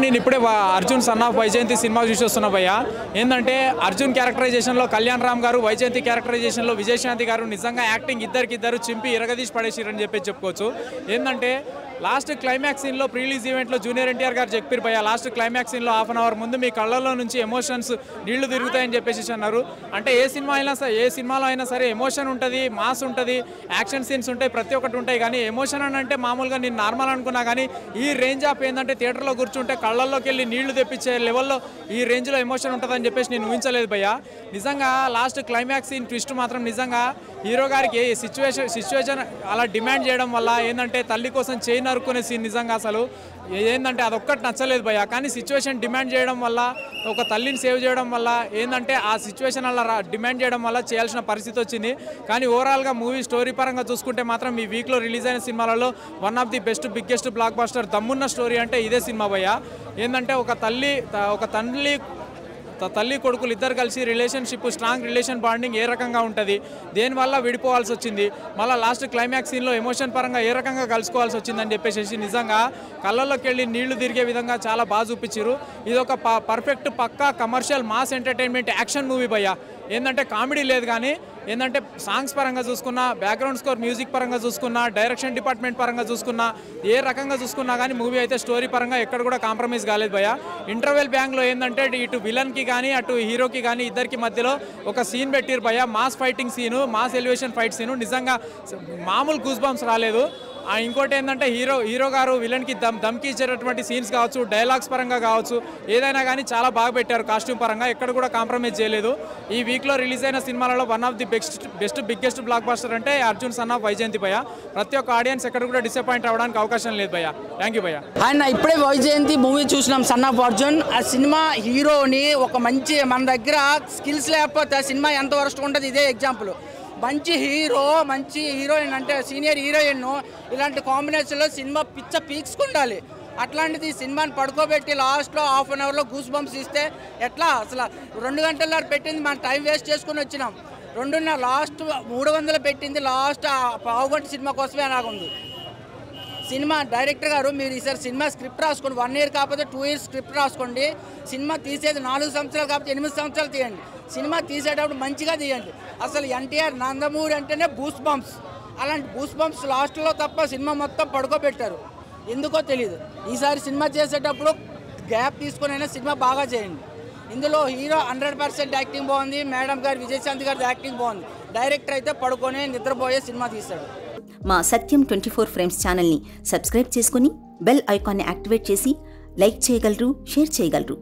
నేను ఇప్పుడే Arjun son of Vyjayanthi cinema చూసి వస్తున్నా భయ్య. ఏంటంటే అర్జున్ క్యారెక్టరైజేషన్లో కళ్యాణ్ రామ్ గారు, వైజయంతి క్యారెక్టరైజేషన్లో విజయశాంతి గారు నిజంగా యాక్టింగ్ ఇద్దరు చింపి ఇరగదీసి పడేసిరని చెప్పుకోవచ్చు. ఏంటంటే లాస్ట్ క్లైమాక్స్ సీన్లో ప్రీలీజ్ ఈవెంట్లో జూనియర్ ఎన్టీఆర్ గారు చెప్పారు భయ్య, లాస్ట్ క్లైమాక్స్ సీన్లో హాఫ్ అన్ అవర్ ముందు మీ కళ్ళల్లో నుంచి ఎమోషన్స్ నీళ్లు తిరుగుతాయని చెప్పేసి అన్నారు. అంటే ఏ సినిమాలో అయినా సరే ఎమోషన్ ఉంటుంది, మాస్ ఉంటుంది, యాక్షన్ సీన్స్ ఉంటాయి, ప్రతి ఒక్కటి ఉంటాయి. కానీ ఎమోషన్ అని అంటే మామూలుగా నేను నార్మల్ అనుకున్నా, కానీ ఈ రేంజ్ ఆఫ్ ఏంటంటే థియేటర్లో కూర్చుంటే కళ్ళల్లోకి వెళ్ళి నీళ్లు తెప్పించే లెవెల్లో ఈ రేంజ్లో ఎమోషన్ ఉంటుందని చెప్పేసి నేను ఊహించలేదు భయ్య. నిజంగా లాస్ట్ క్లైమాక్స్ సీన్ ట్విస్ట్ మాత్రం నిజంగా హీరో గారికి సిచ్యువేషన్ అలా డిమాండ్ చేయడం వల్ల ఏంటంటే తల్లి కోసం చేయి నరుక్కునే సీన్ నిజంగా అసలు ఏంటంటే అదొక్కటి నచ్చలేదు భయ్య. కానీ సిచ్యువేషన్ డిమాండ్ చేయడం వల్ల, ఒక తల్లిని సేవ్ చేయడం వల్ల ఏంటంటే ఆ సిచ్యువేషన్ అలా డిమాండ్ చేయడం వల్ల చేయాల్సిన పరిస్థితి వచ్చింది. కానీ ఓవరాల్గా మూవీ స్టోరీ పరంగా చూసుకుంటే మాత్రం ఈ వీక్లో రిలీజ్ అయిన సినిమాలలో one of the biggest block buster దమ్మున్న స్టోరీ అంటే ఇదే సినిమా భయ్య. ఏంటంటే ఒక తల్లి కొడుకులు ఇద్దరు కలిసి రిలేషన్షిప్, స్ట్రాంగ్ రిలేషన్ బాండింగ్ ఏ రకంగా ఉంటుంది, దేనివల్ల విడిపోవాల్సి వచ్చింది, మళ్ళీ లాస్ట్ క్లైమాక్స్ సీన్లో ఎమోషన్ పరంగా ఏ రకంగా కలుసుకోవాల్సి వచ్చిందని చెప్పేసి నిజంగా కళ్ళల్లోకి వెళ్ళి నీళ్లు తిరిగే విధంగా చాలా బాగా చూపించారు. ఇది ఒక పర్ఫెక్ట్ పక్కా commercial mass entertainment action movie భయ్య. ఏంటంటే కామెడీ లేదు, కానీ ఏంటంటే సాంగ్స్ పరంగా చూసుకున్నా, బ్యాక్గ్రౌండ్ స్కోర్ మ్యూజిక్ పరంగా చూసుకున్నా, డైరెక్షన్ డిపార్ట్మెంట్ పరంగా చూసుకున్నా, ఏ రకంగా చూసుకున్నా కానీ మూవీ అయితే స్టోరీ పరంగా ఎక్కడ కూడా కాంప్రమైజ్ కాలేదు భయ్య. ఇంటర్వెల్ బ్యాంగ్లో ఏంటంటే ఇటు విలన్కి కానీ అటు హీరోకి కానీ ఇద్దరికి మధ్యలో ఒక సీన్ పెట్టిరు భయ్య, mass fighting scene, mass elevation fight scene. నిజంగా మామూలు గూస్ బంప్స్ రాలేదు. ఇంకోటి ఏంటంటే హీరో గారు విలన్కి దమ్కి ఇచ్చేటటువంటి సీన్స్ కావచ్చు, డైలాగ్స్ పరంగా కావచ్చు, ఏదైనా కానీ చాలా బాగా పెట్టారు. కాస్ట్యూమ్ పరంగా ఎక్కడ కూడా కాంప్రమైజ్ చేయలేదు. ఈ వీక్లో రిలీజ్ అయిన సినిమాలలో one of the biggest block buster అంటే అర్జున్ సన్ ఆఫ్ వైజయంతి భయ్య. ప్రతి ఒక్క ఆడియన్స్ ఎక్కడ కూడా డిసప్పాయింట్ అవ్వడానికి అవకాశం లేదు భయ్య. థ్యాంక్ యూ భయ్య. ఆయన ఇప్పుడే వైజయంతి మూవీ చూసినాం, సన్ ఆఫ్ అర్జున్. ఆ సినిమా హీరోని ఒక మంచి, మన దగ్గర స్కిల్స్ లేకపోతే సినిమా ఎంత వరస్ట్ ఉంటుంది ఇదే ఎగ్జాంపుల్. మంచి హీరో, మంచి హీరోయిన్ అంటే సీనియర్ హీరోయిన్, ఇలాంటి కాంబినేషన్లో సినిమా పీక్స్కుండాలి. అట్లాంటిది సినిమాని పడుకోబెట్టి లాస్ట్లో హాఫ్ అన్ అవర్లో గూస్ బంప్స్ ఇస్తే ఎట్లా? అసలు 2 గంటల పెట్టింది, మనం టైం వేస్ట్ చేసుకుని వచ్చినాం. 2.5 లాస్ట్ 300 పెట్టింది, లాస్ట్ పావుగంట సినిమా కోసమే అలాగుంది. సినిమా డైరెక్టర్ గారు, మీరు ఈసారి సినిమా స్క్రిప్ట్ రాసుకోండి, 1 ఇయర్ కాకపోతే 2 ఇయర్స్ స్క్రిప్ట్ రాసుకోండి. సినిమా తీసేది 4 సంవత్సరాలు కాకపోతే 8 సంవత్సరాలు తీయండి. సినిమా తీసేటప్పుడు మంచిగా తీయండి. అసలు ఎన్టీఆర్ నందమూరి అంటేనే బూస్ బంప్స్, అలాంటి బూస్ బంప్స్ లాస్ట్లో తప్ప సినిమా మొత్తం పడుకోబెట్టారు, ఎందుకో తెలియదు. ఈసారి సినిమా చేసేటప్పుడు గ్యాప్ తీసుకునైనా సినిమా బాగా చేయండి. ఇందులో హీరో 100% యాక్టింగ్ బాగుంది, మేడం గారు విజయశాంతి గారి యాక్టింగ్ బాగుంది. డైరెక్టర్ అయితే పడుకొని నిద్రపోయే సినిమా తీశాడు. మా సత్యం 24 ఫ్రేమ్స్ ఛానల్ని సబ్స్క్రైబ్ చేసుకుని బెల్ ఐకాన్ని యాక్టివేట్ చేసి లైక్ చేయగలరు, షేర్ చేయగలరు.